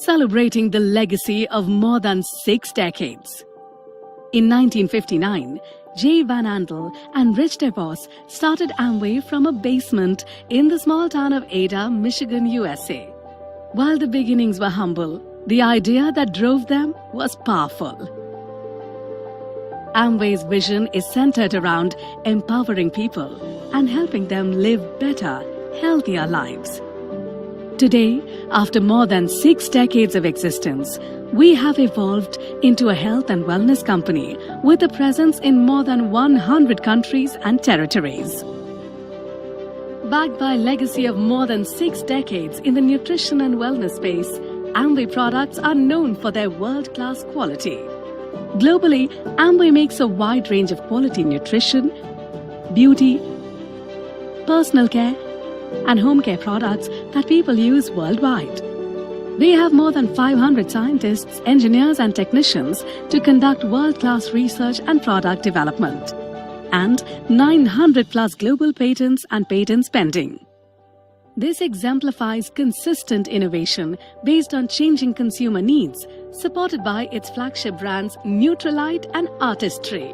celebrating the legacy of more than 6 decades. In 1959, J. Van Andel and Rich DeVos started Amway from a basement in the small town of Ada, Michigan, USA. While the beginnings were humble, the idea that drove them was powerful. Amway's vision is centered around empowering people and helping them live better, healthier lives. Today, after more than 6 decades of existence, we have evolved into a health and wellness company with a presence in more than 100 countries and territories. Backed by a legacy of more than 6 decades in the nutrition and wellness space, Amway products are known for their world-class quality. Globally, Amway makes a wide range of quality nutrition, beauty, personal care, and home care products that people use worldwide. We have more than 500 scientists, engineers, and technicians to conduct world-class research and product development, and 900 plus global patents and patents pending. This exemplifies consistent innovation based on changing consumer needs, supported by its flagship brands Nutrilite and Artistry.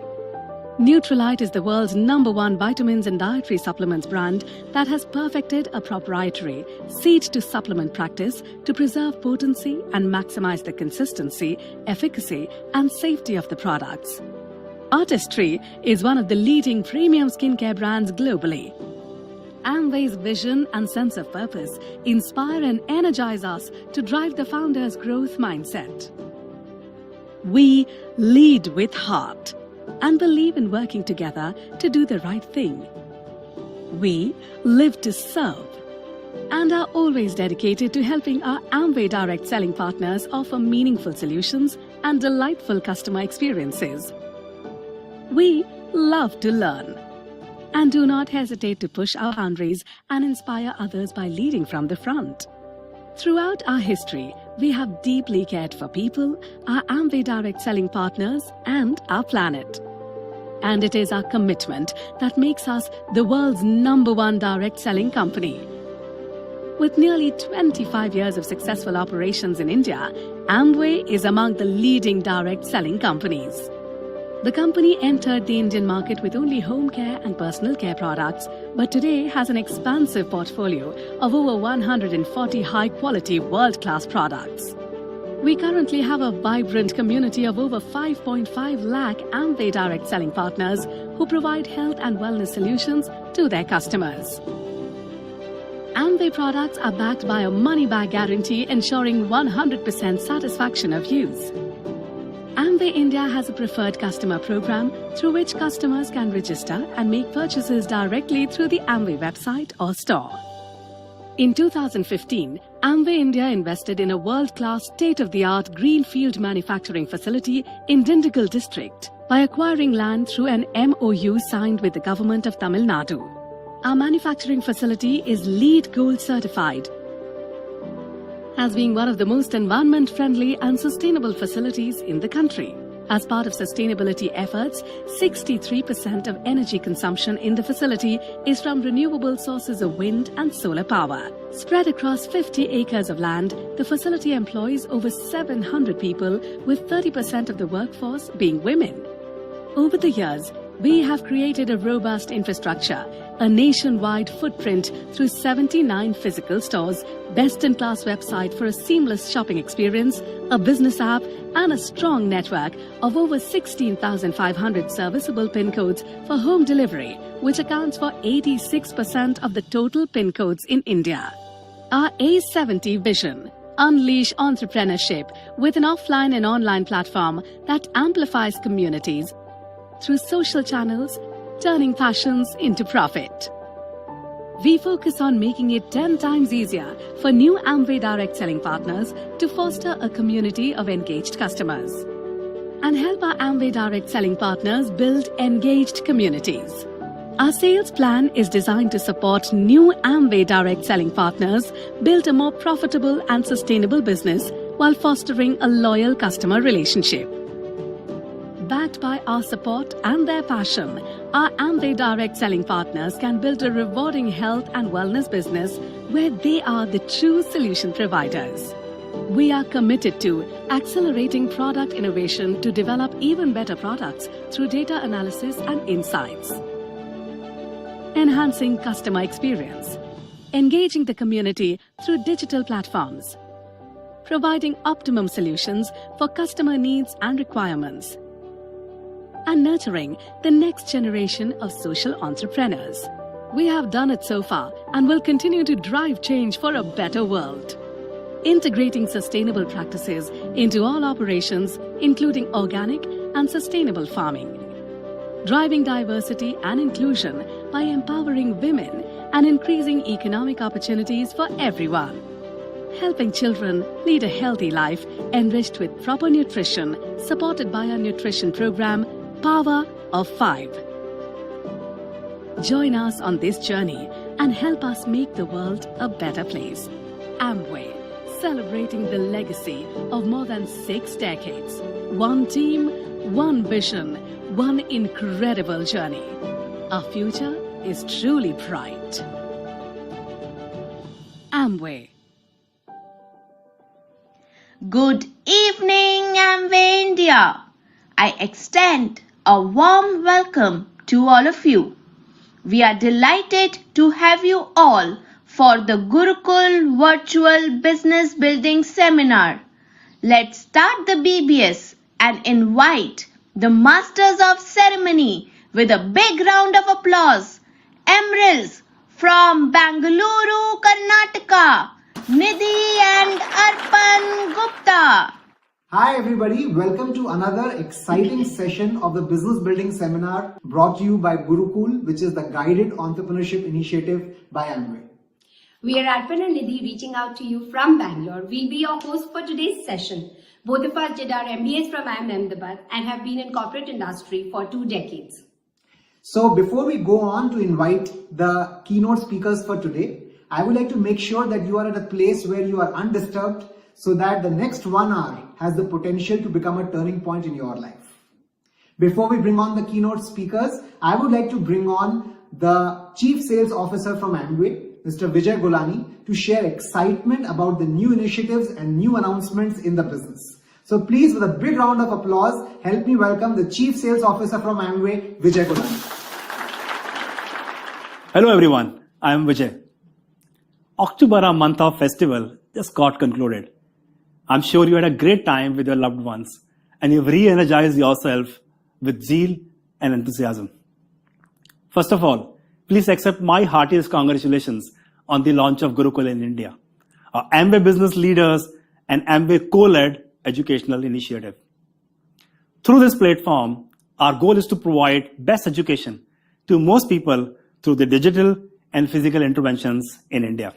Nutrilite is the world's #1 vitamins and dietary supplements brand that has perfected a proprietary seed-to-supplement practice to preserve potency and maximize the consistency, efficacy, and safety of the products. Artistry is one of the leading premium skincare brands globally. Amway's vision and sense of purpose inspire and energize us to drive the founder's growth mindset. We lead with heart and believe in working together to do the right thing. We live to serve and are always dedicated to helping our Amway direct selling partners offer meaningful solutions and delightful customer experiences. We love to learn and do not hesitate to push our boundaries and inspire others by leading from the front. Throughout our history, we have deeply cared for people, our Amway direct selling partners, and our planet. And it is our commitment that makes us the world's #1 direct selling company. With nearly 25 years of successful operations in India, Amway is among the leading direct selling companies. The company entered the Indian market with only home care and personal care products, but today has an expansive portfolio of over 140 high-quality, world-class products. We currently have a vibrant community of over 5.5 lakh Amway direct selling partners who provide health and wellness solutions to their customers. Amway products are backed by a money-back guarantee ensuring 100% satisfaction of use. Amway India has a preferred customer program through which customers can register and make purchases directly through the Amway website or store. In 2015, Amway India invested in a world-class state-of-the-art greenfield manufacturing facility in Dindigul district by acquiring land through an MOU signed with the government of Tamil Nadu. Our manufacturing facility is LEED Gold certified, as being one of the most environment-friendly and sustainable facilities in the country. As part of sustainability efforts, 63% of energy consumption in the facility is from renewable sources of wind and solar power. Spread across 50 acres of land, the facility employs over 700 people, with 30% of the workforce being women. Over the years, we have created a robust infrastructure, a nationwide footprint through 79 physical stores, best-in-class website for a seamless shopping experience, a business app, and a strong network of over 16,500 serviceable PIN codes for home delivery, which accounts for 86% of the total PIN codes in India. Our A70 vision: unleash entrepreneurship with an offline and online platform that amplifies communities through social channels, turning passions into profit. We focus on making it 10 times easier for new Amway direct selling partners to foster a community of engaged customers and help our Amway direct selling partners build engaged communities. Our sales plan is designed to support new Amway direct selling partners build a more profitable and sustainable business while fostering a loyal customer relationship. Backed by our support and their passion, our Amway direct selling partners can build a rewarding health and wellness business where they are the true solution providers. We are committed to accelerating product innovation to develop even better products through data analysis and insights. Enhancing customer experience. Engaging the community through digital platforms. Providing optimum solutions for customer needs and requirements. And nurturing the next generation of social entrepreneurs. We have done it so far and will continue to drive change for a better world. Integrating sustainable practices into all operations, including organic and sustainable farming. Driving diversity and inclusion by empowering women and increasing economic opportunities for everyone. Helping children lead a healthy life enriched with proper nutrition, supported by our nutrition program, Power of 5. Join us on this journey and help us make the world a better place. Amway, celebrating the legacy of more than 6 decades. One team, one vision, one incredible journey. Our future is truly bright. Amway. Good evening, Amway India. I extend a warm welcome to all of you. We are delighted to have you all for the Gurukul Virtual Business Building Seminar. Let's start the BBS and invite the Masters of Ceremony with a big round of applause. Emeralds from Bangalore, Karnataka, Nidhi and Arpan Gupta. Hi everybody, welcome to another exciting session of the Business Building Seminar brought to you by Gurukul, which is the guided entrepreneurship initiative by Amway. We are Arpan and Nidhi reaching out to you from Bangalore. We'll be your host for today's session. Both of us did our MBAs from IIM Ahmedabad and have been in corporate industry for 2 decades. So before we go on to invite the keynote speakers for today, I would like to make sure that you are at a place where you are undisturbed so that the next 1 hour has the potential to become a turning point in your life. Before we bring on the keynote speakers, I would like to bring on the Chief Sales Officer from Amway, Mr. Vijay Golani, to share excitement about the new initiatives and new announcements in the business. So please, with a big round of applause, help me welcome the Chief Sales Officer from Amway, Vijay Golani. Hello everyone, I am Vijay. October, a month of festival, just got concluded. I'm sure you had a great time with your loved ones and you've re-energized yourself with zeal and enthusiasm. First of all, please accept my heartiest congratulations on the launch of Gurukul in India, our Amway business leaders and Amway co-led educational initiative. Through this platform, our goal is to provide best education to most people through the digital and physical interventions in India.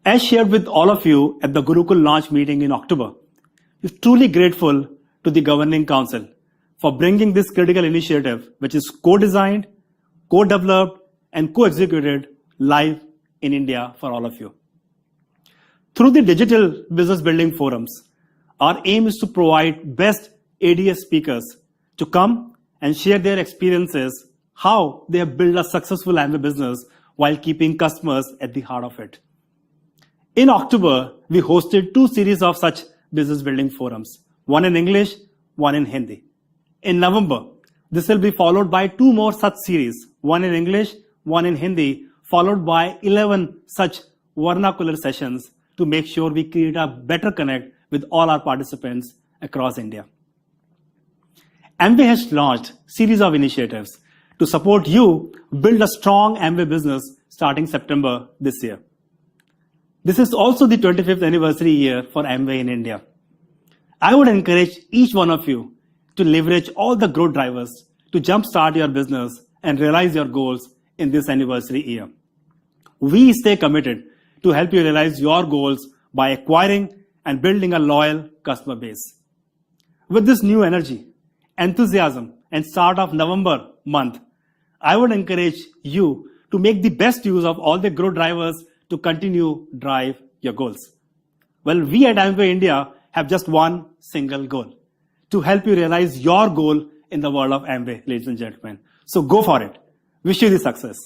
As shared with all of you at the Gurukul launch meeting in October, we're truly grateful to the Governing Council for bringing this critical initiative, which is co-designed, co-developed, and co-executed live in India for all of you. Through the digital business building forums, our aim is to provide best ADS speakers to come and share their experiences, how they have built a successful Amway business while keeping customers at the heart of it. In October, we hosted 2 series of such business building forums, one in English, one in Hindi. In November, this will be followed by 2 more such series, one in English, one in Hindi, followed by 11 such vernacular sessions to make sure we create a better connect with all our participants across India. Amway has launched series of initiatives to support you build a strong Amway business starting September this year. This is also the 25th anniversary year for Amway in India. I would encourage each one of you to leverage all the growth drivers to jumpstart your business and realize your goals in this anniversary year. We stay committed to help you realize your goals by acquiring and building a loyal customer base. With this new energy, enthusiasm, and start of November month, I would encourage you to make the best use of all the growth drivers to continue drive your goals. Well, we at Amway India have just one single goal, to help you realize your goal in the world of Amway, ladies and gentlemen. So go for it. Wish you the success.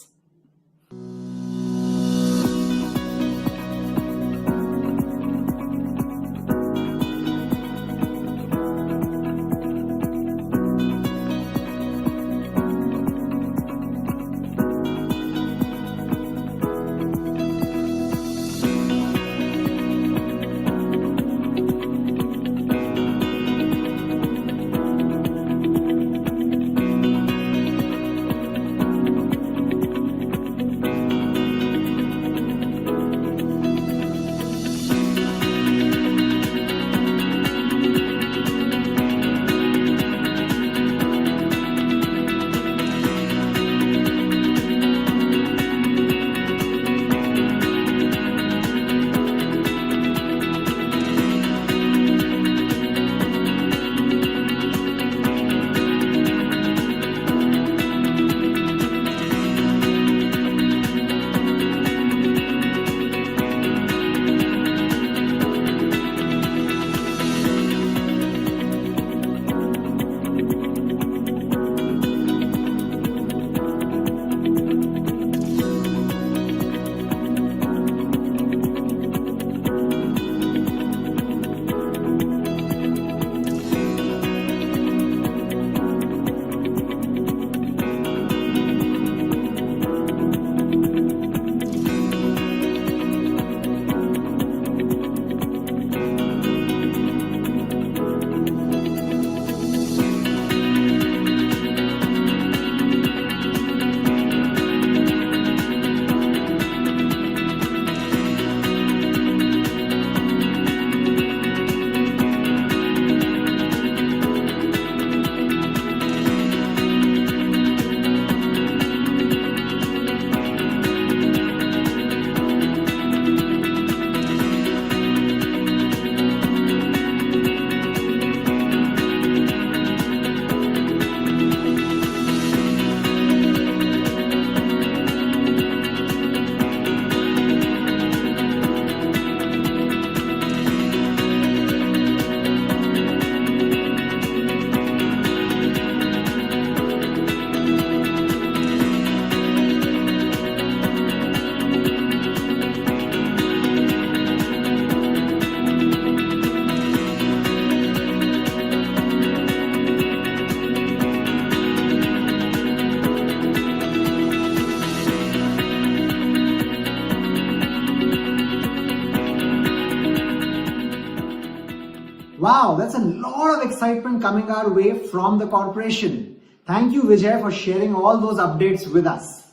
Wow, that's a lot of excitement coming our way from the corporation. Thank you, Vijay, for sharing all those updates with us.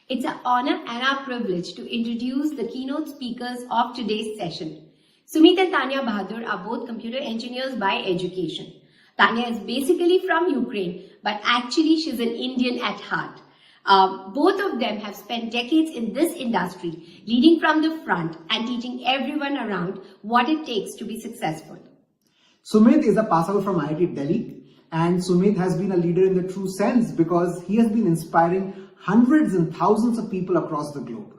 It's an honor and our privilege to introduce the keynote speakers of today's session. Sumit and Tanya Bahadur are both computer engineers by education. Tanya is basically from Ukraine, but actually she's an Indian at heart. Both of them have spent decades in this industry, leading from the front and teaching everyone around what it takes to be successful. Sumit is a passout from IIT Delhi, and Sumit has been a leader in the true sense because he has been inspiring hundreds and thousands of people across the globe.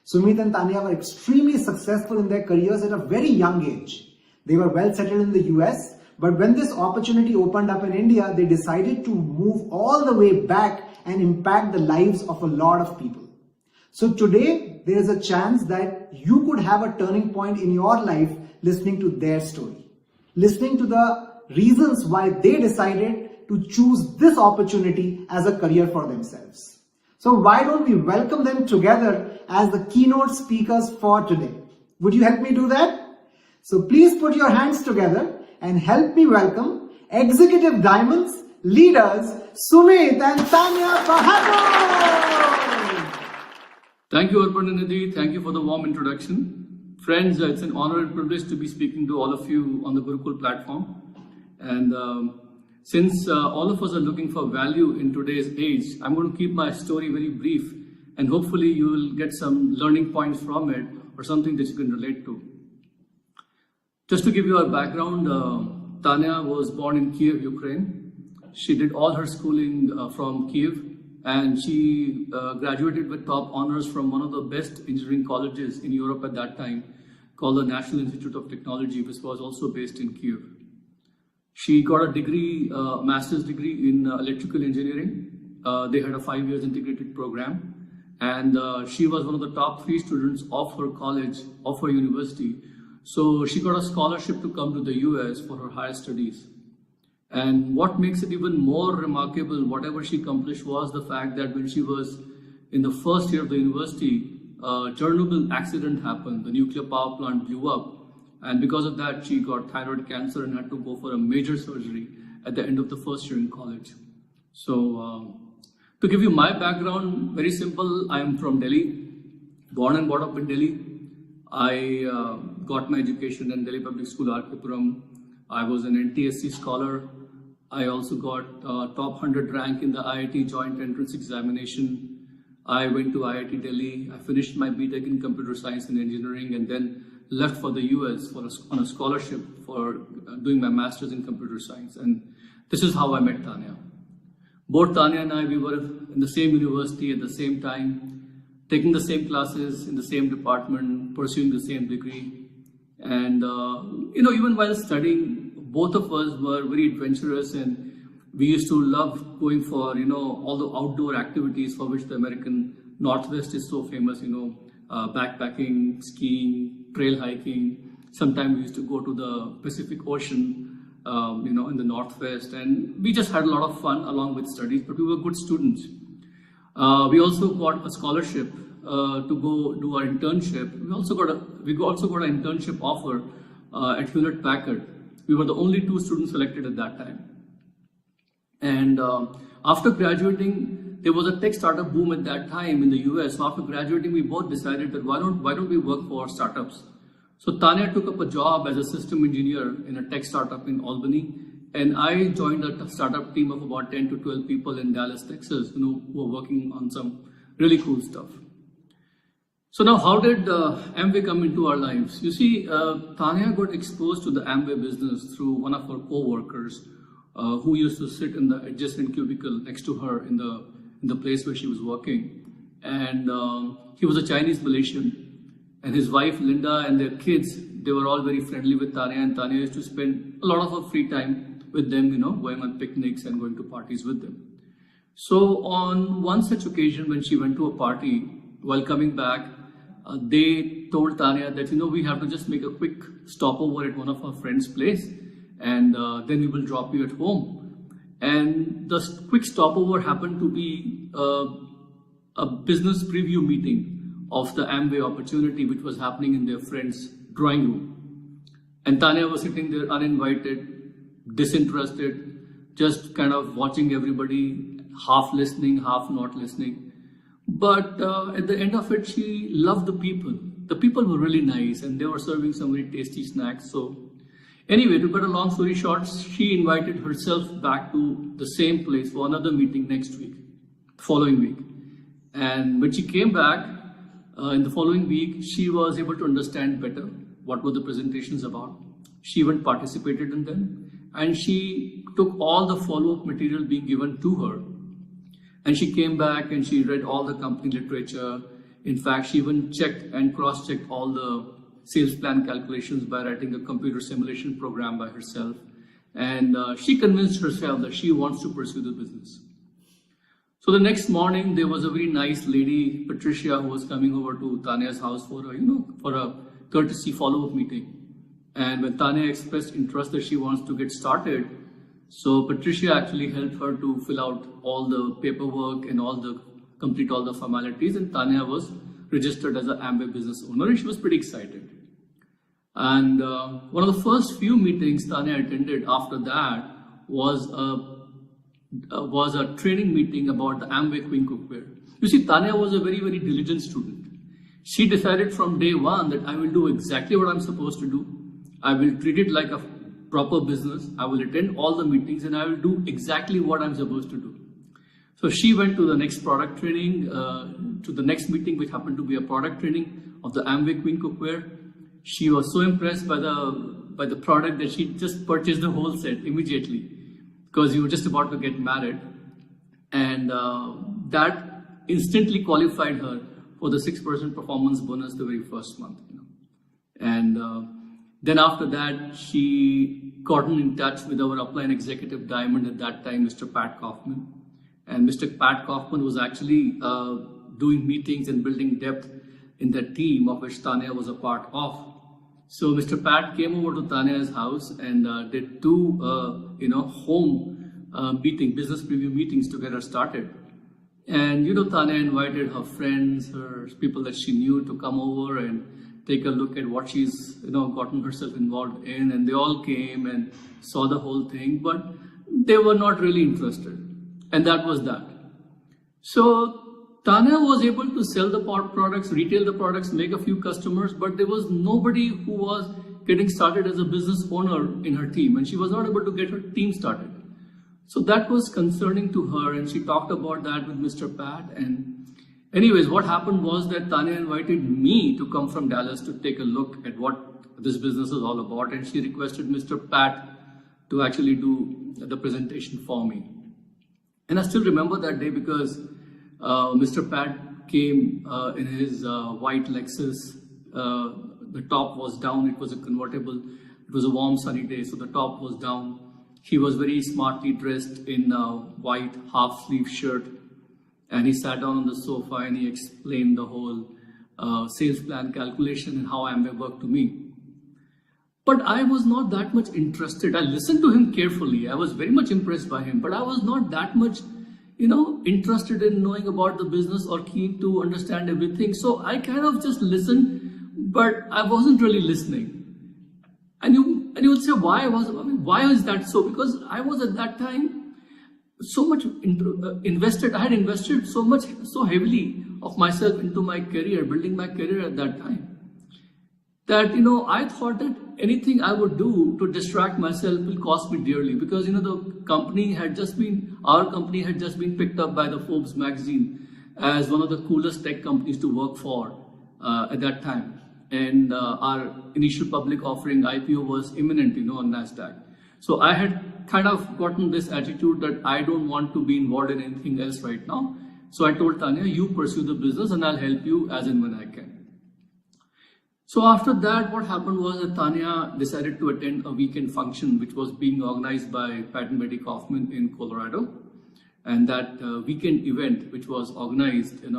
Sumit and Tanya were extremely successful in their careers at a very young age. They were well settled in the US, but when this opportunity opened up in India, they decided to move all the way back and impact the lives of a lot of people. So today, there is a chance that you could have a turning point in your life listening to their story, listening to the reasons why they decided to choose this opportunity as a career for themselves. So why don't we welcome them together as the keynote speakers for today? Would you help me do that? So please put your hands together and help me welcome Executive Diamonds leaders Sumit and Tanya Bahadur. Thank you, Arpan and Nidhi. Thank you for the warm introduction. Friends, it's an honor and privilege to be speaking to all of you on the Gurukul platform. And since all of us are looking for value in today's age, I'm going to keep my story very brief, and hopefully you will get some learning points from it or something that you can relate to. Just to give you a background, Tanya was born in Kiev, Ukraine. She did all her schooling from Kiev, and she graduated with top honors from one of the best engineering colleges in Europe at that time, called the National Institute of Technology, which was also based in Kiev. She got a degree, master's degree in electrical engineering. They had a 5 years integrated program, and she was one of the top 3 students of her college, of her university. So she got a scholarship to come to the US for her higher studies. And what makes it even more remarkable, whatever she accomplished, was the fact that when she was in the first year of the university, a Chernobyl accident happened. The nuclear power plant blew up. And because of that, she got thyroid cancer and had to go for a major surgery at the end of the first year in college. So to give you my background, very simple, I am from Delhi, born and brought up in Delhi. I got my education in Delhi Public School, Arkepuram. I was an NTSC scholar. I also got top 100 rank in the IIT Joint Entrance Examination. I went to IIT Delhi. I finished my BTech in Computer Science and Engineering, and then left for the US on a scholarship for doing my master's in computer science. And this is how I met Tanya. Both Tanya and I, we were in the same university at the same time, taking the same classes in the same department, pursuing the same degree. And, even while studying, both of us were very adventurous, and we used to love going for, all the outdoor activities for which the American Northwest is so famous, backpacking, skiing, trail hiking. Sometimes we used to go to the Pacific Ocean, in the Northwest, and we just had a lot of fun along with studies, but we were good students. We also got a scholarship to go do our internship. We also got an internship offer at Hewlett Packard. We were the only 2 students selected at that time. And after graduating, there was a tech startup boom at that time in the US. So after graduating, we both decided that why don't we work for startups? So Tanya took up a job as a system engineer in a tech startup in Albany, and I joined a startup team of about 10 to 12 people in Dallas, Texas, who were working on some really cool stuff. So now, how did Amway come into our lives? You see, Tanya got exposed to the Amway business through one of her co-workers who used to sit in the adjacent cubicle next to her in the place where she was working. And he was a Chinese Malaysian, and his wife Linda and their kids, they were all very friendly with Tanya, and Tanya used to spend a lot of her free time with them, going on picnics and going to parties with them. So on one such occasion, when she went to a party, while coming back, they told Tanya that, we have to just make a quick stopover at one of our friends' place, and then we will drop you at home. And the quick stopover happened to be a business preview meeting of the Amway opportunity, which was happening in their friend's drawing room. And Tanya was sitting there uninvited, disinterested, just kind of watching everybody, half listening, half not listening. But at the end of it, she loved the people. The people were really nice and they were serving some very tasty snacks. So anyway, to cut a long story short, she invited herself back to the same place for another meeting next week, following week. And when she came back in the following week, she was able to understand better what were the presentations about. She even participated in them and she took all the follow-up material being given to her. And she came back and she read all the company literature. In fact, she even checked and cross-checked all the sales plan calculations by writing a computer simulation program by herself. And she convinced herself that she wants to pursue the business. So the next morning, there was a very nice lady, Patricia, who was coming over to Tanya's house for a courtesy follow-up meeting. And when Tanya expressed interest that she wants to get started, so Patricia actually helped her to fill out all the paperwork and complete all the formalities, and Tanya was registered as an Amway business owner, and she was pretty excited. And one of the first few meetings Tanya attended after that was a training meeting about the Amway Queen Cookware. You see, Tanya was a very, very diligent student. She decided from day one that I will do exactly what I'm supposed to do. I will treat it like a proper business. I will attend all the meetings and I will do exactly what I'm supposed to do. So she went to the next product training, to the next meeting, which happened to be a product training of the Amway Queen Cookware. She was so impressed by the product that she just purchased the whole set immediately because you were just about to get married. And that instantly qualified her for the 6% performance bonus the very first month. And then after that, she gotten in touch with our upline executive diamond at that time, Mr. Pat Kaufman. And Mr. Pat Kaufman was actually doing meetings and building depth in that team of which Tanya was a part of. So Mr. Pat came over to Tanya's house and did two, home business preview meetings to get her started. And Tanya invited her friends, her people that she knew to come over and take a look at what she's gotten herself involved in, and they all came and saw the whole thing, but they were not really interested, and that was that. So Tanya was able to sell the products, retail the products, make a few customers, but there was nobody who was getting started as a business owner in her team, and she was not able to get her team started. So that was concerning to her, and she talked about that with Mr. Pat. And anyways, what happened was that Tanya invited me to come from Dallas to take a look at what this business is all about, and she requested Mr. Pat to actually do the presentation for me. And I still remember that day because Mr. Pat came in his white Lexus. The top was down. It was a convertible. It was a warm sunny day, so the top was down. He was very smartly dressed in a white half-sleeve shirt, and he sat down on the sofa and he explained the whole sales plan calculation and how Amway worked to me. But I was not that much interested. I listened to him carefully. I was very much impressed by him, but I was not that much, interested in knowing about the business or keen to understand everything. So I kind of just listened, but I wasn't really listening. And you would say, why is that so? Because I was at that time so much invested. I had invested so heavily of myself into my career, building my career at that time, that I thought that anything I would do to distract myself will cost me dearly, because our company had just been picked up by the Forbes magazine as one of the coolest tech companies to work for at that time. And our initial public offering IPO was imminent, on NASDAQ. So I had kind of gotten this attitude that I don't want to be involved in anything else right now. So I told Tanya, you pursue the business and I'll help you as and when I can. So after that, what happened was that Tanya decided to attend a weekend function which was being organized by Pat and Betty Kaufman in Colorado. And that weekend event which was organized, it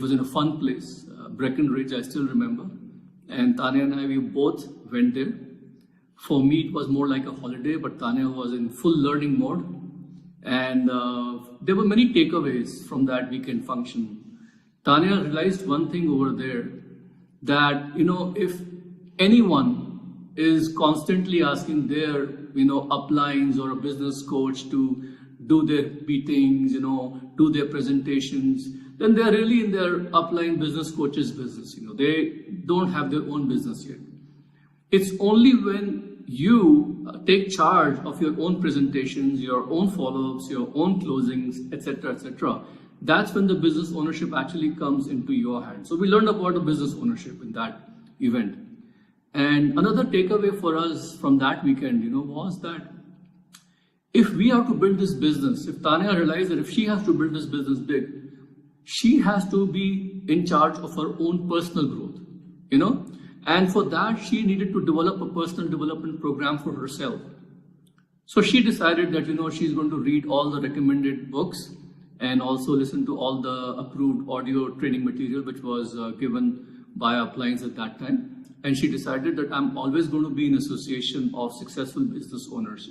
was in a fun place, Breckenridge, I still remember. And Tanya and I, we both went there. For me, it was more like a holiday, but Tanya was in full learning mode. And there were many takeaways from that weekend function. Tanya realized one thing over there, that, if anyone is constantly asking their, uplines or a business coach to do their meetings, do their presentations, then they're really in their upline business coach's business. They don't have their own business yet. It's only when you take charge of your own presentations, your own follow-ups, your own closings, etc., that's when the business ownership actually comes into your hands. So we learned about the business ownership in that event. And another takeaway for us from that weekend, was that if we have to build this business, if Tanya realized that if she has to build this business big, she has to be in charge of her own personal growth, and for that she needed to develop a personal development program for herself. So she decided that, she's going to read all the recommended books and also listen to all the approved audio training material which was given by our clients at that time. And she decided that I'm always going to be in association of successful business owners,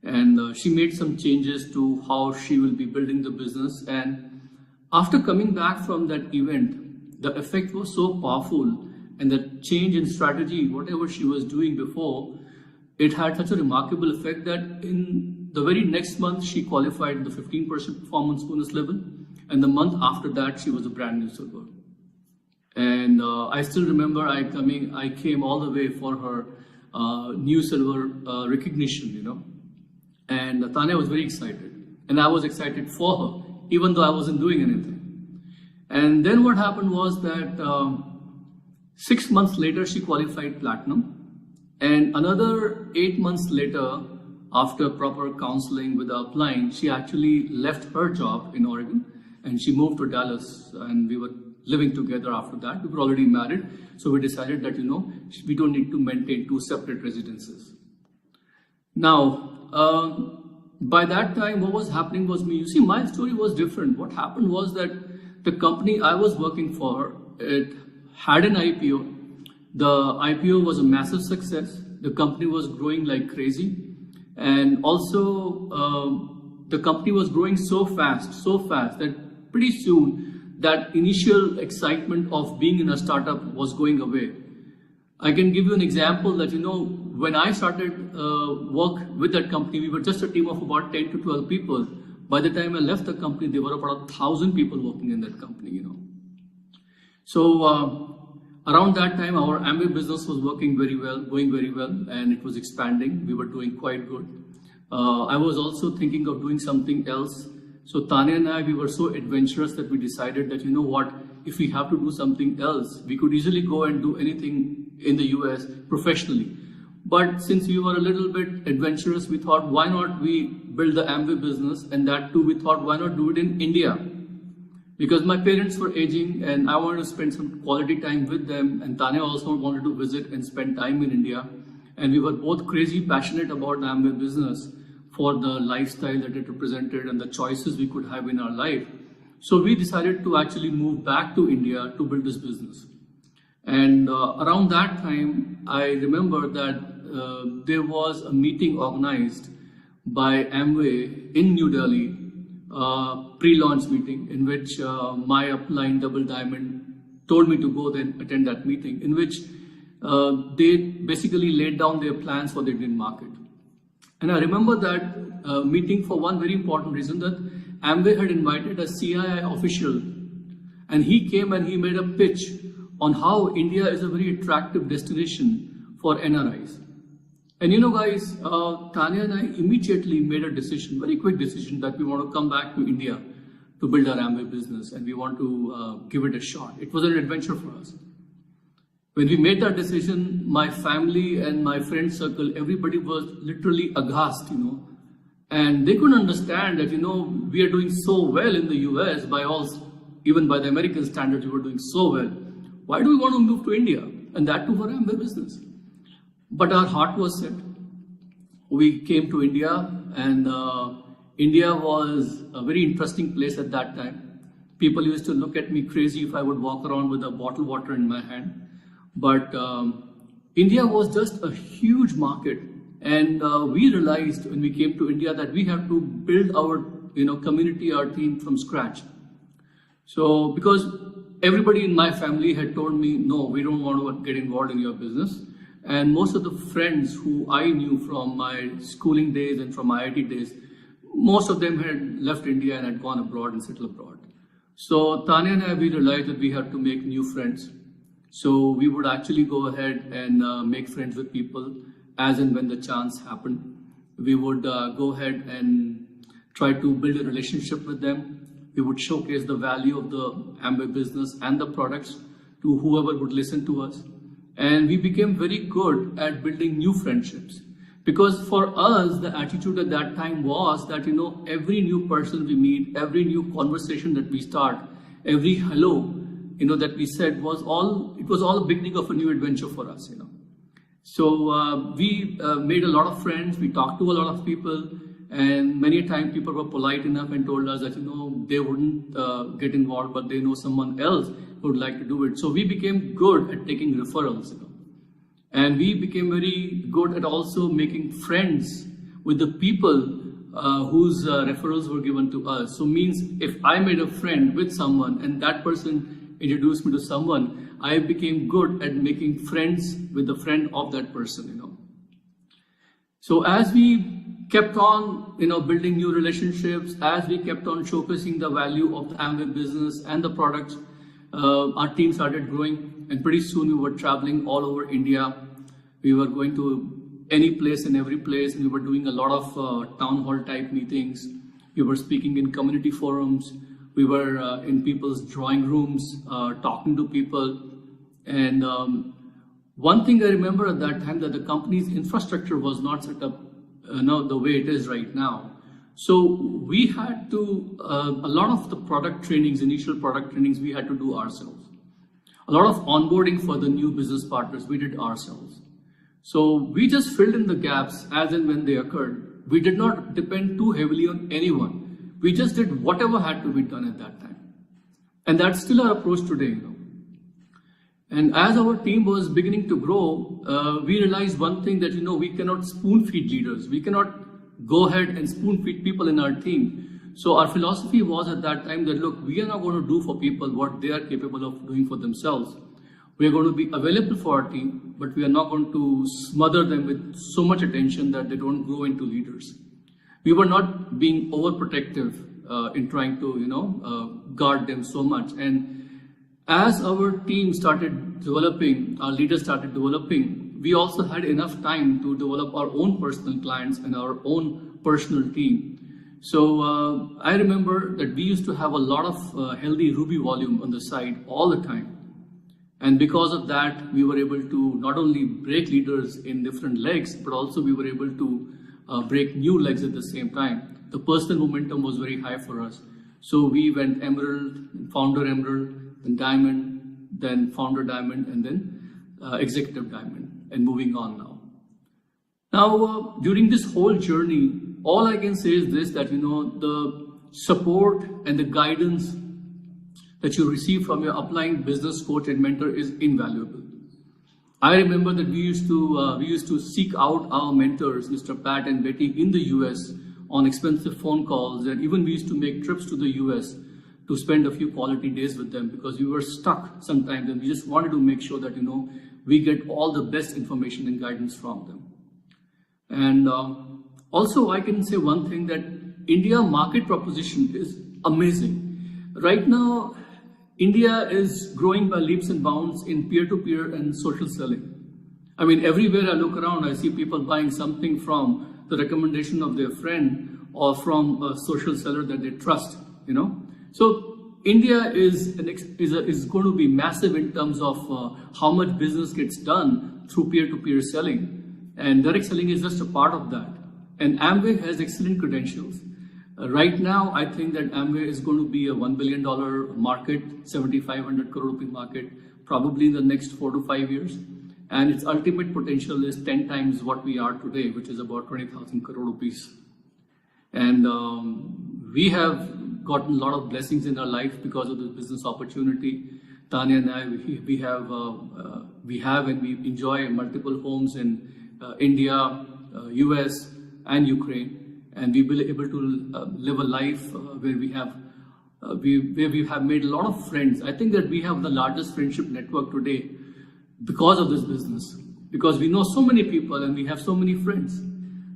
And she made some changes to how she will be building the business. And after coming back from that event, the effect was so powerful, and the change in strategy, whatever she was doing before, it had such a remarkable effect that in the very next month, she qualified the 15% performance bonus level. And the month after that, she was a brand new silver. And I still remember I came all the way for her new silver recognition, And Tanya was very excited. And I was excited for her, even though I wasn't doing anything. And then what happened was that 6 months later, she qualified platinum. And another 8 months later, after proper counseling with our client, she actually left her job in Oregon and she moved to Dallas, and we were living together after that. We were already married. So we decided that, we don't need to maintain 2 separate residences. Now, by that time, what was happening was my story was different. What happened was that the company I was working for, it had an IPO. The IPO was a massive success. The company was growing like crazy. And also, the company was growing so fast that pretty soon, that initial excitement of being in a startup was going away. I can give you an example that, when I started work with that company, we were just a team of about 10 to 12 people. By the time I left the company, there were about 1,000 people working in that company, So around that time, our Amway business was working very well, going very well, and it was expanding. We were doing quite good. I was also thinking of doing something else. So Tanya and I, we were so adventurous that we decided that, if we have to do something else, we could easily go and do anything in the US professionally. But since we were a little bit adventurous, we thought, why not we build the Amway business? And that too, we thought, why not do it in India? Because my parents were aging and I wanted to spend some quality time with them. And Tanya also wanted to visit and spend time in India. And we were both crazy passionate about the Amway business for the lifestyle that it represented and the choices we could have in our life. So we decided to actually move back to India to build this business. And around that time, I remember that there was a meeting organized by Amway in New Delhi, pre-launch meeting, in which my upline Double Diamond told me to go then attend that meeting, in which they basically laid down their plans for the Indian market. And I remember that meeting for one very important reason, that Amway had invited a CII official, and he came and he made a pitch on how India is a very attractive destination for NRIs. And guys, Tanya and I immediately made a decision, very quick decision, that we want to come back to India to build our Amway business, and we want to give it a shot. It was an adventure for us. When we made that decision, my family and my friend circle, everybody was literally aghast, and they couldn't understand that, we are doing so well in the US even by the American standards, we were doing so well. Why do we want to move to India? And that too for Amway business. But our heart was set. We came to India, and India was a very interesting place at that time. People used to look at me crazy if I would walk around with a bottle of water in my hand. But India was just a huge market, and we realized when we came to India that we have to build our community, our team from scratch. So because everybody in my family had told me, no, we don't want to get involved in your business, And most of the friends who I knew from my schooling days and from my IIT days, most of them had left India and had gone abroad and settled abroad. So Tanya and I, we realized that we had to make new friends. So we would actually go ahead and make friends with people as and when the chance happened. We would go ahead and try to build a relationship with them. We would showcase the value of the Amway business and the products to whoever would listen to us. And we became very good at building new friendships. Because for us, the attitude at that time was that, every new person we meet, every new conversation that we start, every hello, that we said was all the beginning of a new adventure for us, So we made a lot of friends, we talked to a lot of people, and many times people were polite enough and told us that, they wouldn't get involved, but they know someone else who would like to do it. So we became good at taking referrals, And we became very good at also making friends with the people whose referrals were given to us. So means if I made a friend with someone and that person introduced me to someone, I became good at making friends with a friend of that person, So as we kept on, building new relationships, as we kept on showcasing the value of the Amway business and the products, our team started growing. And pretty soon we were traveling all over India. We were going to any place and every place. We were doing a lot of town hall type meetings. We were speaking in community forums. We were in people's drawing rooms, talking to people. And one thing I remember at that time, that the company's infrastructure was not set up the way it is right now. So we had to, a lot of the product trainings, initial product trainings, we had to do ourselves. A lot of onboarding for the new business partners, we did ourselves. So we just filled in the gaps as and when they occurred. We did not depend too heavily on anyone. We just did whatever had to be done at that time. And that's still our approach today, And as our team was beginning to grow, we realized one thing that, we cannot spoon feed leaders. We cannot go ahead and spoon feed people in our team. So our philosophy was at that time that, look, we are not going to do for people what they are capable of doing for themselves. We are going to be available for our team, but we are not going to smother them with so much attention that they don't grow into leaders. We were not being overprotective in trying to, guard them so much. And as our team started developing, our leaders started developing, we also had enough time to develop our own personal clients and our own personal team. So I remember that we used to have a lot of healthy Ruby volume on the side all the time. And because of that, we were able to not only break leaders in different legs, but also we were able to break new legs at the same time. The personal momentum was very high for us. So we went Emerald, Founder Emerald, then Diamond, then Founder Diamond, and then Executive Diamond, and moving on now. Now, during this whole journey, all I can say is this, that, the support and the guidance that you receive from your upline business coach and mentor is invaluable. I remember that we used to seek out our mentors, Mr. Pat and Betty, in the US on expensive phone calls, and even we used to make trips to the US to spend a few quality days with them, because we were stuck sometimes and we just wanted to make sure that, we get all the best information and guidance from them. And also I can say one thing, that India market proposition is amazing. Right now, India is growing by leaps and bounds in peer-to-peer and social selling. I mean, everywhere I look around, I see people buying something from the recommendation of their friend or from a social seller that they trust, So India is going to be massive in terms of how much business gets done through peer-to-peer selling. And direct selling is just a part of that. And Amway has excellent credentials. Right now, I think that Amway is going to be a $1 billion market, 7,500 crore rupee market, probably in the next 4 to 5 years. And its ultimate potential is 10 times what we are today, which is about 20,000 crore rupees. And we have gotten a lot of blessings in our life because of this business opportunity. Tanya and I, we have and we enjoy multiple homes in India, US, and Ukraine. And we will be able to live a life where we have made a lot of friends. I think that we have the largest friendship network today because of this business. because we know so many people and we have so many friends.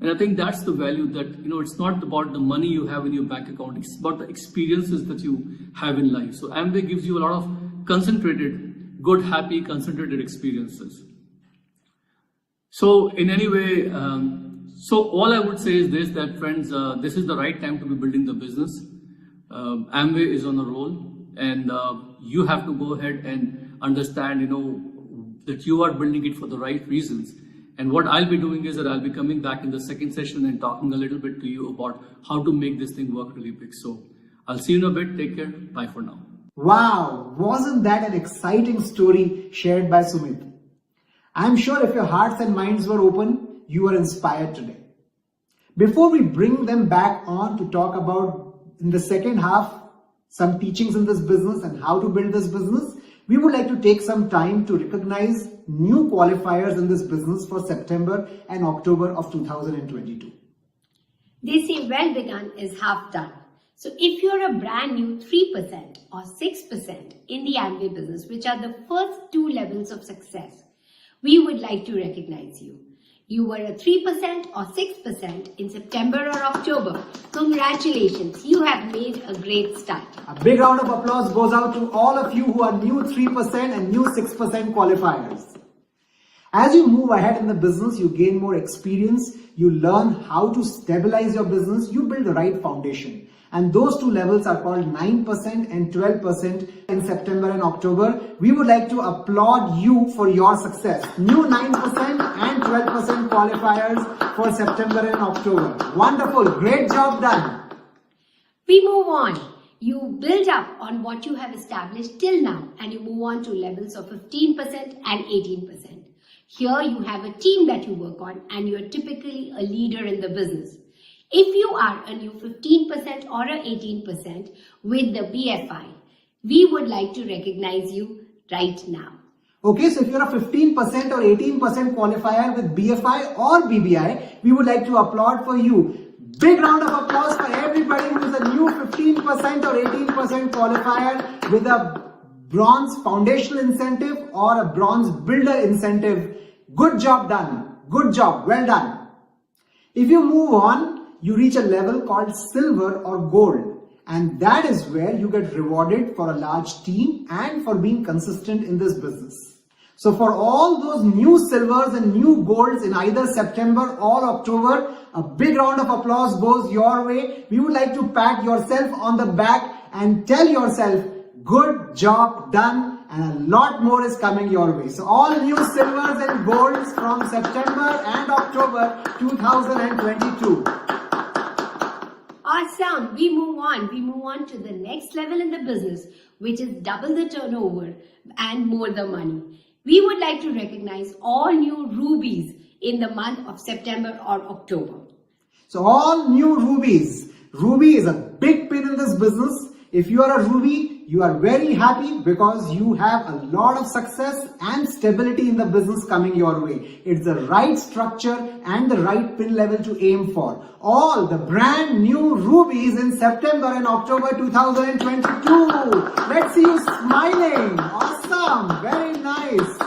And I think that's the value that, it's not about the money you have in your bank account, it's about the experiences that you have in life. So Amway gives you a lot of concentrated, good, happy, concentrated experiences. So in any way, so all I would say is this, that friends, this is the right time to be building the business. Amway is on a roll, and you have to go ahead and understand, that you are building it for the right reasons. And what I'll be doing is that I'll be coming back in the second session and talking a little bit to you about how to make this thing work really big. So I'll see you in a bit. Take care. Bye for now. Wow, wasn't that an exciting story shared by Sumit? I'm sure if your hearts and minds were open, you were inspired today. Before we bring them back on to talk about, in the second half, some teachings in this business and how to build this business, we would like to take some time to recognize new qualifiers in this business for September and October of 2022. They say well begun is half done. So if you're a brand new 3% or 6% in the Amway business, which are the first two levels of success, we would like to recognize you. You were a 3% or 6% in September or October. Congratulations, you have made a great start. A big round of applause goes out to all of you who are new 3% and new 6% qualifiers. As you move ahead in the business, you gain more experience, you learn how to stabilize your business, you build the right foundation. And those two levels are called 9% and 12% in September and October. We would like to applaud you for your success. New 9% and 12% qualifiers for September and October. Wonderful. Great job done. We move on. You build up on what you have established till now and you move on to levels of 15% and 18%. Here you have a team that you work on and you are typically a leader in the business. If you are a new 15% or a 18% with the BFI, we would like to recognize you right now. Okay, so if you're a 15% or 18% qualifier with BFI or BBI, we would like to applaud for you. Big round of applause for everybody who is a new 15% or 18% qualifier with a bronze foundational incentive or a bronze builder incentive. Good job done. Good job. Well done. If you move on, you reach a level called silver or gold, and that is where you get rewarded for a large team and for being consistent in this business. So for all those new silvers and new golds in either September or October, a big round of applause goes your way. We would like to pat yourself on the back and tell yourself, good job done, and a lot more is coming your way. So all new silvers and golds from September and October 2022. Awesome. We move on. We move on to the next level in the business, which is double the turnover and more the money. We would like to recognize all new rubies in the month of September or October. So all new rubies. Ruby is a big pin in this business. If you are a ruby, you are very happy because you have a lot of success and stability in the business coming your way. It's the right structure and the right pin level to aim for. All the brand new rubies in September and October 2022. Let's see you smiling. Awesome. Very nice.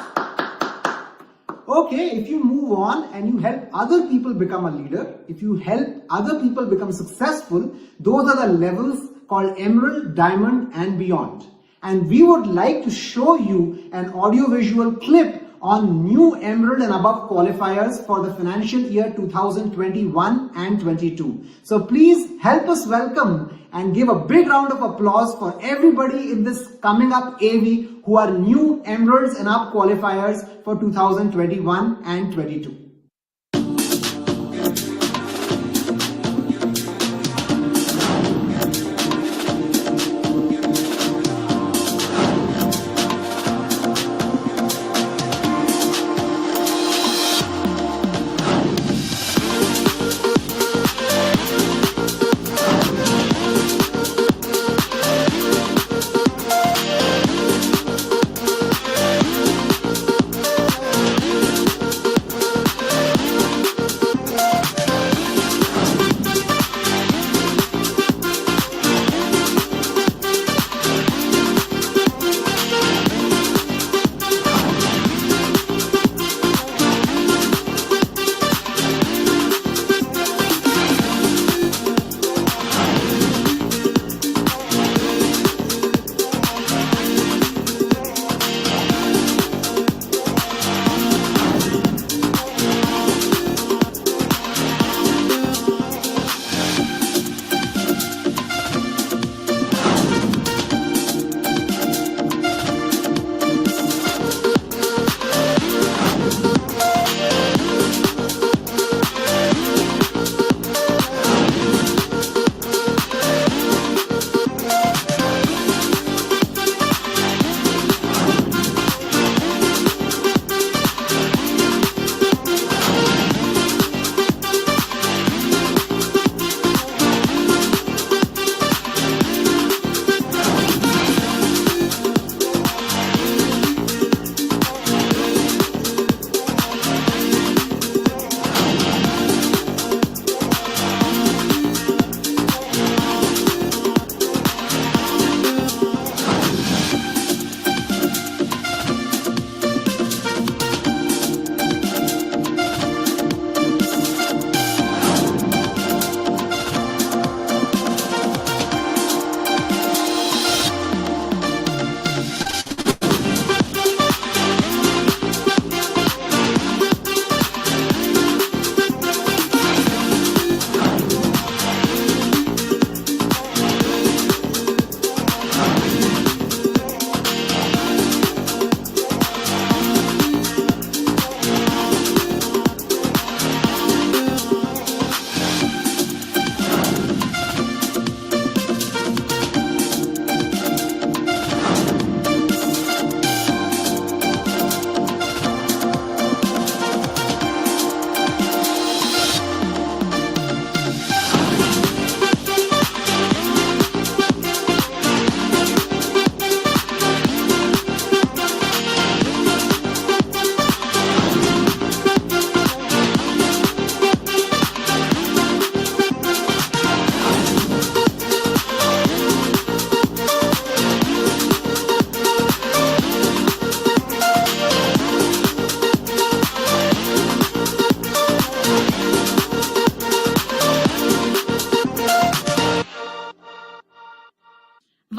Okay, if you move on and you help other people become a leader, if you help other people become successful, those are the levels called Emerald, Diamond and beyond. And we would like to show you an audio-visual clip on new Emerald and above qualifiers for the financial year 2021 and 22. So please help us welcome and give a big round of applause for everybody in this coming up AV who are new Emeralds and up qualifiers for 2021 and 22.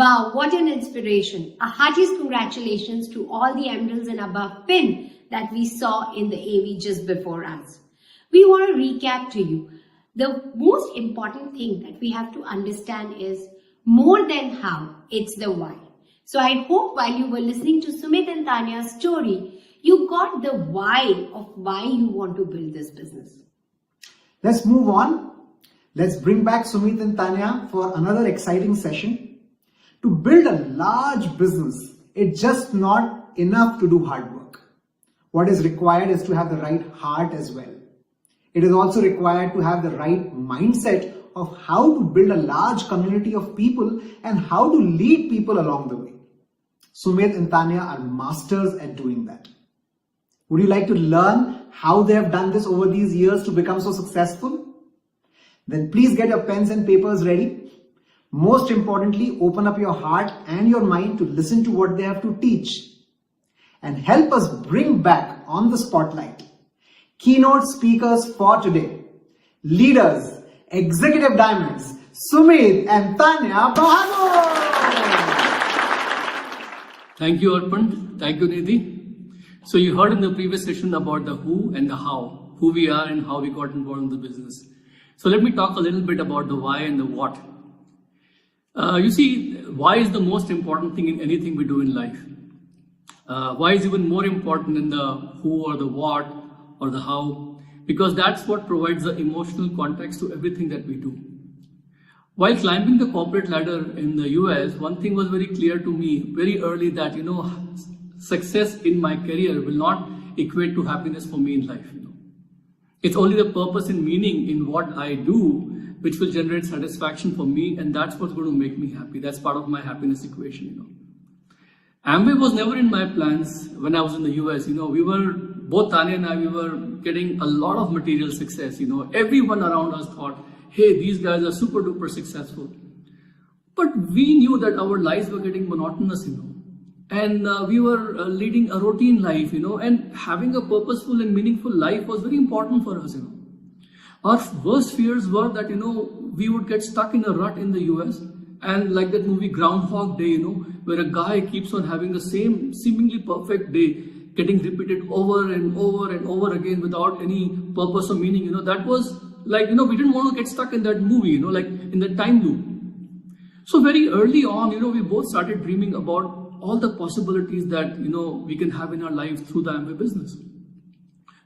Wow, what an inspiration. A heartiest congratulations to all the emeralds and above pin that we saw in the AV just before us. We want to recap to you. The most important thing that we have to understand is more than how, it's the why. So I hope while you were listening to Sumit and Tanya's story, you got the why of why you want to build this business. Let's move on. Let's bring back Sumit and Tanya for another exciting session. To build a large business, it's just not enough to do hard work. What is required is to have the right heart as well. It is also required to have the right mindset of how to build a large community of people and how to lead people along the way. Sumit and Tanya are masters at doing that. Would you like to learn how they have done this over these years to become so successful? Then please get your pens and papers ready. Most importantly, open up your heart and your mind to listen to what they have to teach and help us bring back on the spotlight keynote speakers for today, leaders, executive diamonds, Sumit and Tanya Bahadur. Thank you, Arpan. Thank you, Nidhi. So you heard in the previous session about the who and the how, who we are and how we got involved in the business. So let me talk a little bit about the why and the what. You see, why is the most important thing in anything we do in life. Why is even more important than the who or the what or the how, because that's what provides the emotional context to everything that we do. While climbing the corporate ladder in the US, one thing was very clear to me very early that, success in my career will not equate to happiness for me in life. It's only the purpose and meaning in what I do which will generate satisfaction for me, and that's what's going to make me happy. That's part of my happiness equation. Amway was never in my plans when I was in the US. We were, both Tanya and I, we were getting a lot of material success. Everyone around us thought, hey, these guys are super duper successful. But we knew that our lives were getting monotonous, and we were leading a routine life, and having a purposeful and meaningful life was very important for us, Our worst fears were that, we would get stuck in a rut in the US, and like that movie Groundhog Day, where a guy keeps on having the same seemingly perfect day, getting repeated over and over and over again without any purpose or meaning, that was like, we didn't want to get stuck in that movie, like in that time loop. So very early on, we both started dreaming about all the possibilities that, we can have in our lives through the Amway business.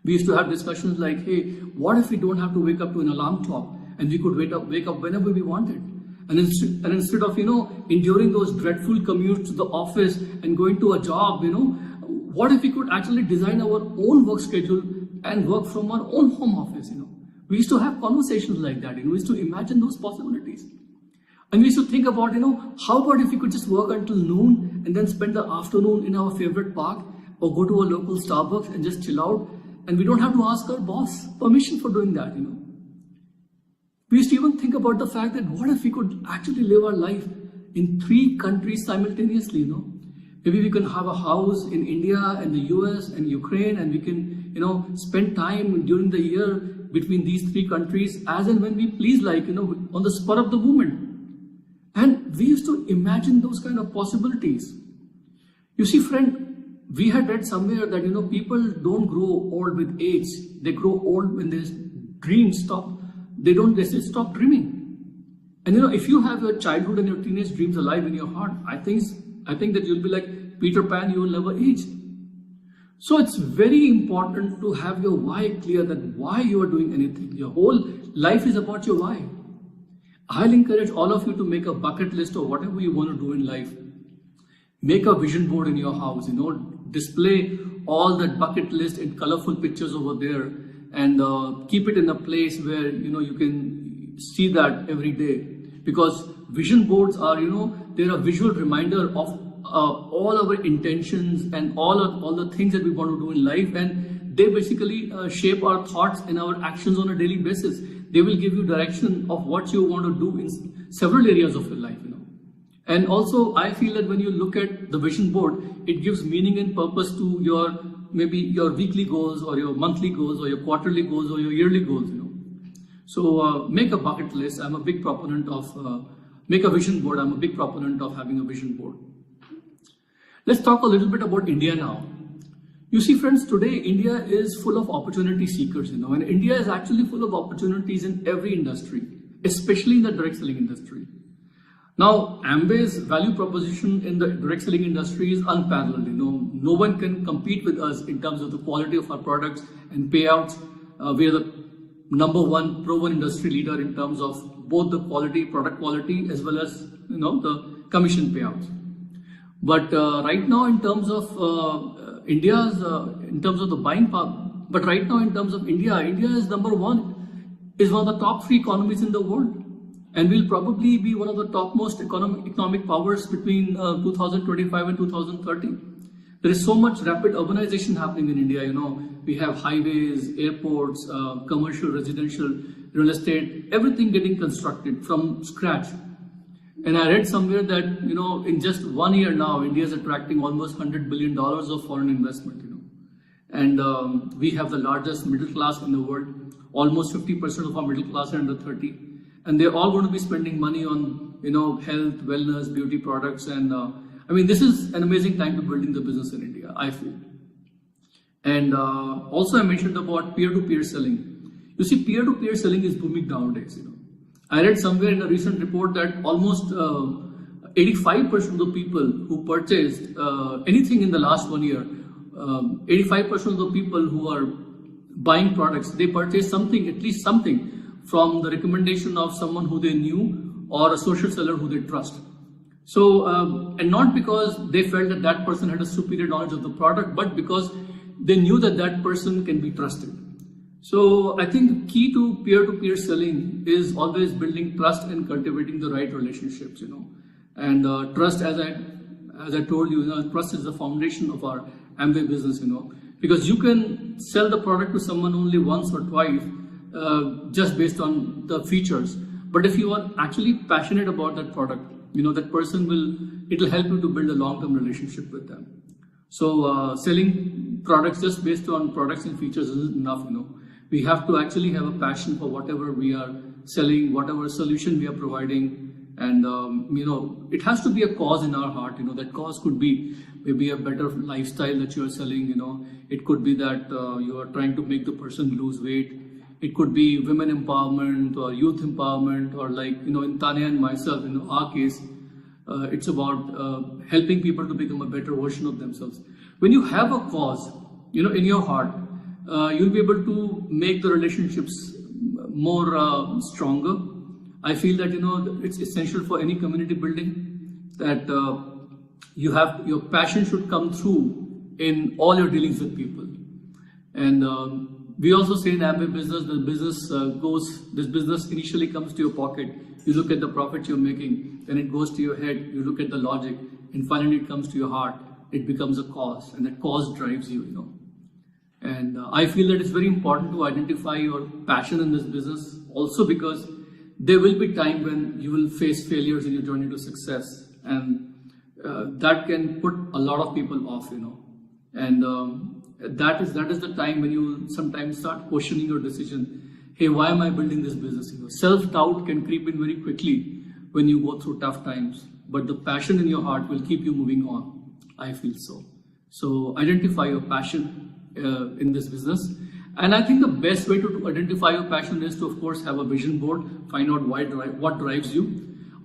We used to have discussions like, hey, what if we don't have to wake up to an alarm clock and we could wake up whenever we wanted? And instead of, enduring those dreadful commutes to the office and going to a job, what if we could actually design our own work schedule and work from our own home office, We used to have conversations like that, we used to imagine those possibilities. And we used to think about, how about if we could just work until noon and then spend the afternoon in our favorite park or go to a local Starbucks and just chill out, and we don't have to ask our boss permission for doing that, We used to even think about the fact that what if we could actually live our life in 3 countries simultaneously, Maybe we can have a house in India and the US and Ukraine, and we can, spend time during the year between these 3 countries as and when we please, like, on the spur of the moment. And we used to imagine those kind of possibilities. You see, friend, we had read somewhere that, people don't grow old with age. They grow old when their dreams stop. They just stop dreaming. And, if you have your childhood and your teenage dreams alive in your heart, I think that you'll be like Peter Pan, you will never age. So it's very important to have your why clear, that why you are doing anything. Your whole life is about your why. I'll encourage all of you to make a bucket list of whatever you want to do in life. Make a vision board in your house, display all that bucket list in colorful pictures over there, and keep it in a place where, you can see that every day. Because vision boards are, they're a visual reminder of all our intentions and all the things that we want to do in life, and they basically shape our thoughts and our actions on a daily basis. They will give you direction of what you want to do in several areas of your life, And also, I feel that when you look at the vision board, it gives meaning and purpose to maybe your weekly goals or your monthly goals or your quarterly goals or your yearly goals, So make a bucket list. I'm a big proponent of, make a vision board. I'm a big proponent of having a vision board. Let's talk a little bit about India now. You see, friends, today India is full of opportunity seekers, and India is actually full of opportunities in every industry, especially in the direct selling industry. Now, Amway's value proposition in the direct selling industry is unparalleled. No one can compete with us in terms of the quality of our products and payouts. We are the number one proven industry leader in terms of both the quality, product quality, as well as the commission payouts. But right now, in terms of in terms of the buying power, but right now in terms of India is number one, is one of the top 3 economies in the world, and will probably be one of the topmost economic powers between 2025 and 2030. There is so much rapid urbanization happening in India. We have highways, airports, commercial, residential, real estate, everything getting constructed from scratch. And I read somewhere that, in just 1 year now, India is attracting almost $100 billion of foreign investment, And we have the largest middle class in the world. Almost 50% of our middle class are under 30. And they're all going to be spending money on, health, wellness, beauty products. And this is an amazing time to building the business in India, I feel. And also I mentioned about peer-to-peer selling. You see, peer-to-peer selling is booming nowadays, I read somewhere in a recent report that almost 85% of the people who purchased anything in the last 1 year, 85% of the people who are buying products, they purchased something, at least something, from the recommendation of someone who they knew or a social seller who they trust. So, and not because they felt that that person had a superior knowledge of the product, but because they knew that that person can be trusted. So I think the key to peer-to-peer selling is always building trust and cultivating the right relationships, And trust, as I told you, trust is the foundation of our Amway business, because you can sell the product to someone only once or twice, just based on the features. But if you are actually passionate about that product, that person it'll help you to build a long-term relationship with them. So selling products just based on products and features isn't enough, We have to actually have a passion for whatever we are selling, whatever solution we are providing. And, it has to be a cause in our heart, that cause could be maybe a better lifestyle that you are selling, It could be that you are trying to make the person lose weight. It could be women empowerment or youth empowerment, or like, in Tanya and myself, in our case, it's about helping people to become a better version of themselves. When you have a cause, in your heart, you'll be able to make the relationships more stronger. I feel that, it's essential for any community building that your passion should come through in all your dealings with people. And we also say in Amway business, this business initially comes to your pocket. You look at the profit you're making, then it goes to your head, you look at the logic, and finally it comes to your heart. It becomes a cause, and that cause drives you, And I feel that it's very important to identify your passion in this business, also because there will be time when you will face failures in your journey to success, and that can put a lot of people off, And that is the time when you sometimes start questioning your decision. Hey, why am I building this business? Self-doubt can creep in very quickly when you go through tough times, but the passion in your heart will keep you moving on. I feel so. So identify your passion in this business. And I think the best way to identify your passion is to, of course, have a vision board, find out what drives you.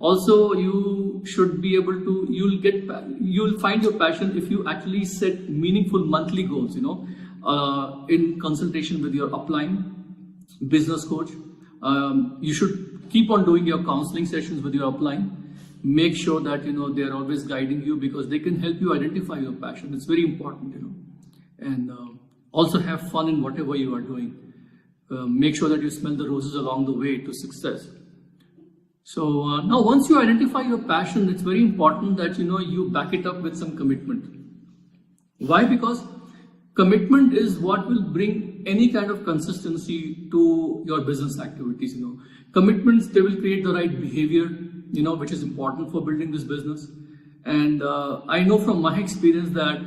Also, you should be able to, you'll find your passion if you actually set meaningful monthly goals, in consultation with your upline business coach. You should keep on doing your counseling sessions with your upline. Make sure that, they're always guiding you, because they can help you identify your passion. It's very important, And also have fun in whatever you are doing. Make sure that you smell the roses along the way to success. So now once you identify your passion, it's very important that, you back it up with some commitment. Why? Because commitment is what will bring any kind of consistency to your business activities, Commitments, they will create the right behavior, which is important for building this business. And I know from my experience that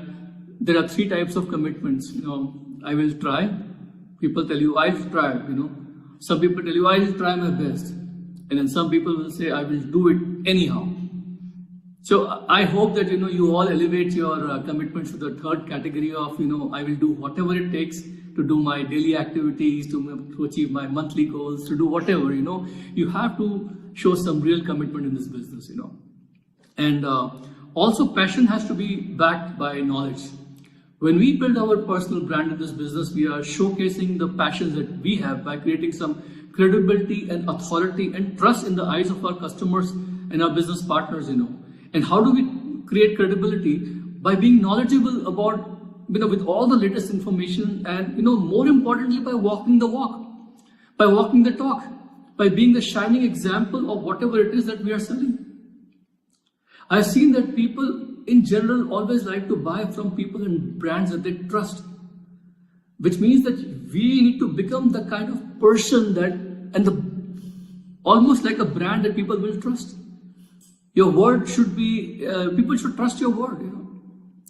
there are 3 types of commitments. I will try. People tell you, I'll try, Some people tell you, I'll try my best. And then some people will say, I will do it anyhow. So I hope that you all elevate your commitments to the third category of I will do whatever it takes to do my daily activities, to achieve my monthly goals, to do whatever. You have to show some real commitment in this business. And also passion has to be backed by knowledge. When we build our personal brand in this business, we are showcasing the passions that we have by creating some credibility and authority and trust in the eyes of our customers and our business partners. And how do we create credibility? By being knowledgeable about, with all the latest information, and, more importantly, by walking the walk, by walking the talk, by being the shining example of whatever it is that we are selling. I've seen that people in general always like to buy from people and brands that they trust, which means that we need to become the kind of person that, almost like a brand that people will trust. Your word should be, people should trust your word,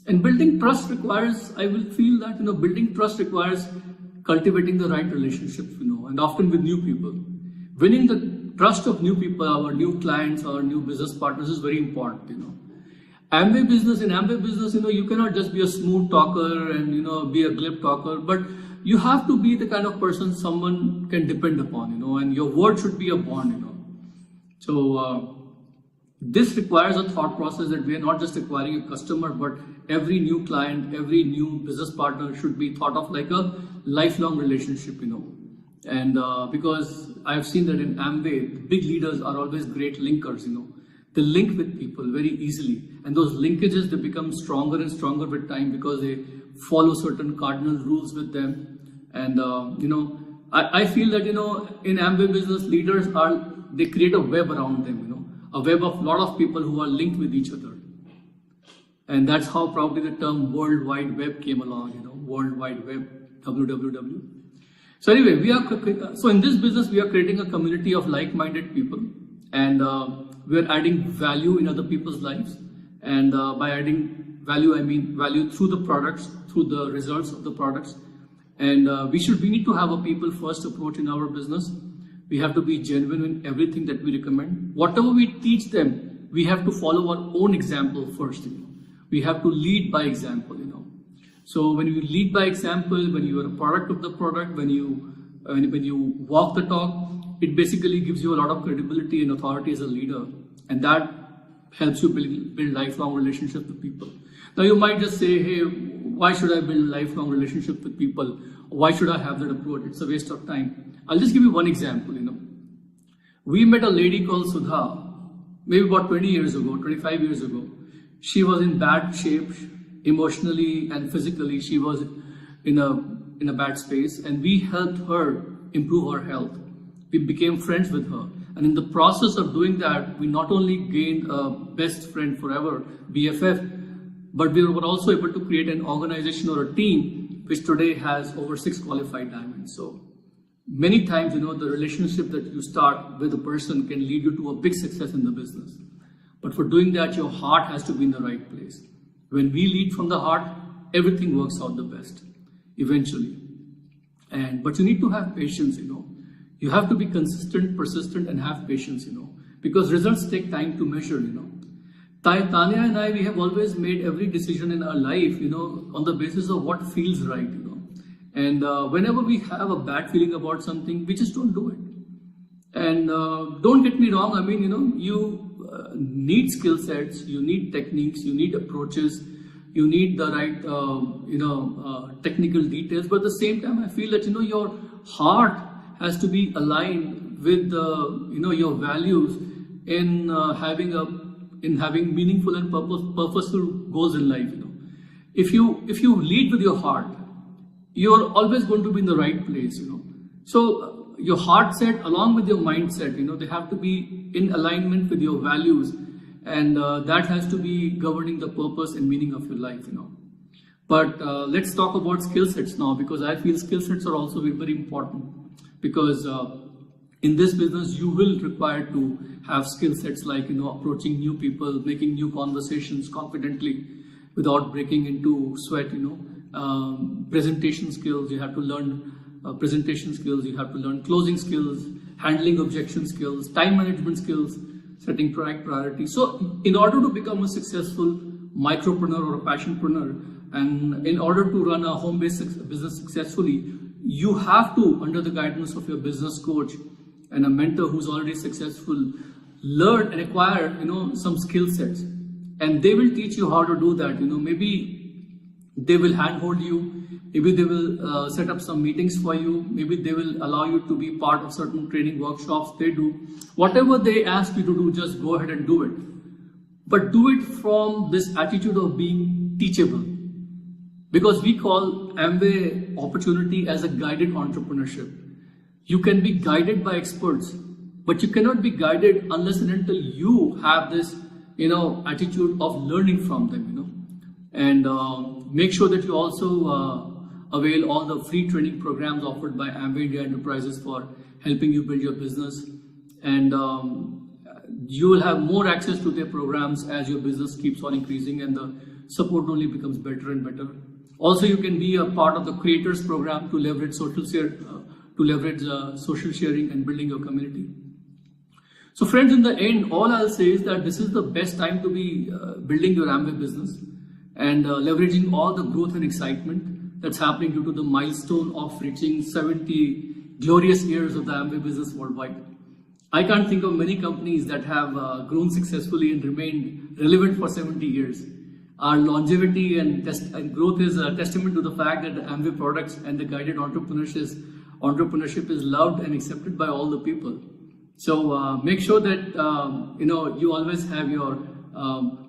And building trust requires, I will feel that, building trust requires cultivating the right relationships, and often with new people. Winning the trust of new people, our new clients, our new business partners is very important, In Amway business, you cannot just be a smooth talker and, be a glib talker, but you have to be the kind of person someone can depend upon, and your word should be a bond, So, this requires a thought process that we are not just acquiring a customer, but every new client, every new business partner should be thought of like a lifelong relationship, And because I've seen that in Amway, the big leaders are always great linkers, They link with people very easily. And those linkages, they become stronger and stronger with time because they follow certain cardinal rules with them. And, I feel that, in Amway business, leaders they create a web around them, a web of a lot of people who are linked with each other. And that's how probably the term World Wide Web came along, World Wide Web, WWW. So anyway, so in this business, we are creating a community of like-minded people, and we are adding value in other people's lives. And by adding value, I mean value through the products, through the results of the products. And we need to have a people first approach in our business. We have to be genuine in everything that we recommend. Whatever we teach them, we have to follow our own example first. We have to lead by example. So when you lead by example, when you are a product of the product, when you walk the talk, it basically gives you a lot of credibility and authority as a leader, and that helps you build lifelong relationships with people. Now you might just say, hey, why should I build lifelong relationship with people? Why should I have that approach? It's a waste of time. I'll just give you one example. We met a lady called Sudha, maybe about 20 years ago, 25 years ago. She was in bad shape, emotionally and physically. She was in a bad space, and we helped her improve her health. We became friends with her, and in the process of doing that, we not only gained a best friend forever, BFF, but we were also able to create an organization or a team which today has over 6 qualified diamonds. So many times, the relationship that you start with a person can lead you to a big success in the business. But for doing that, your heart has to be in the right place. When we lead from the heart, everything works out the best, eventually. But you need to have patience, You have to be consistent, persistent, and have patience, because results take time to measure, Tanya and I, we have always made every decision in our life, on the basis of what feels right, And whenever we have a bad feeling about something, we just don't do it. And don't get me wrong, I mean, you need skill sets, you need techniques, you need approaches, you need the right, technical details. But at the same time, I feel that, your heart has to be aligned with, your values in having meaningful and purposeful goals in life. If you lead with your heart, you're always going to be in the right place. So your heart set along with your mindset, they have to be in alignment with your values, and that has to be governing the purpose and meaning of your life. But let's talk about skill sets now, because I feel skill sets are also very, very important, because in this business you will require to have skill sets like approaching new people, making new conversations confidently without breaking into sweat. Presentation skills, you have to learn presentation skills, you have to learn closing skills, handling objection skills, time management skills. setting priorities. So in order to become a successful micropreneur or a passionpreneur, and in order to run a home-based business successfully, you have to, under the guidance of your business coach and a mentor who's already successful, learn and acquire, some skill sets. And they will teach you how to do that. Maybe they will handhold you, maybe they will set up some meetings for you, maybe they will allow you to be part of certain training workshops they do. Whatever they ask you to do, just go ahead and do it. But do it from this attitude of being teachable. Because we call Amway opportunity as a guided entrepreneurship. You can be guided by experts, but you cannot be guided unless and until you have this, attitude of learning from them, And make sure that you also avail all the free training programs offered by Amway India Enterprises for helping you build your business. And you will have more access to their programs as your business keeps on increasing and the support only becomes better and better. Also, you can be a part of the creators program to leverage social sharing and building your community. So friends, in the end, all I'll say is that this is the best time to be building your Amway business and leveraging all the growth and excitement that's happening due to the milestone of reaching 70 glorious years of the Amway business worldwide. I can't think of many companies that have grown successfully and remained relevant for 70 years. Our longevity and growth is a testament to the fact that the Amway products and the guided entrepreneurship is loved and accepted by all the people. So make sure that you always have your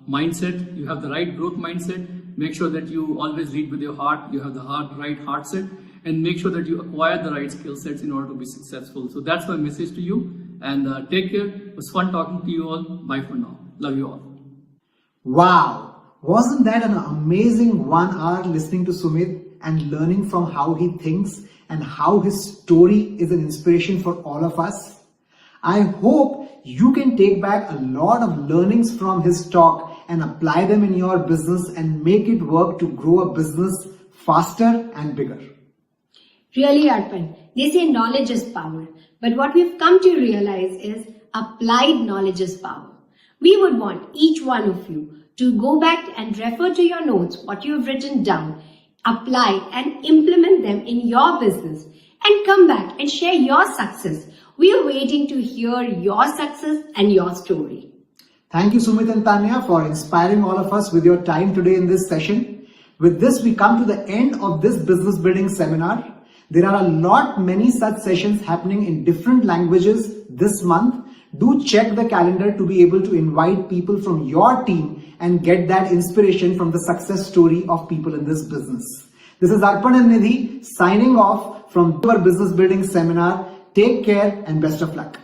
mindset, you have the right growth mindset. Make sure that you always lead with your heart, you have the right heart set, and make sure that you acquire the right skill sets in order to be successful. So that's my message to you, and take care. It was fun talking to you all. Bye for now. Love you all. Wow! Wasn't that an amazing 1 hour listening to Sumit and learning from how he thinks and how his story is an inspiration for all of us? I hope you can take back a lot of learnings from his talk and apply them in your business and make it work to grow a business faster and bigger. Really, Arpan, they say knowledge is power, but what we've come to realize is applied knowledge is power. We would want each one of you to go back and refer to your notes, what you have written down, apply and implement them in your business, and come back and share your success. We are waiting to hear your success and your story. Thank you, Sumit and Tanya, for inspiring all of us with your time today in this session. With this, we come to the end of this business building seminar. There are many such sessions happening in different languages this month. Do check the calendar to be able to invite people from your team and get that inspiration from the success story of people in this business. This is Arpan and Nidhi signing off from our business building seminar. Take care and best of luck.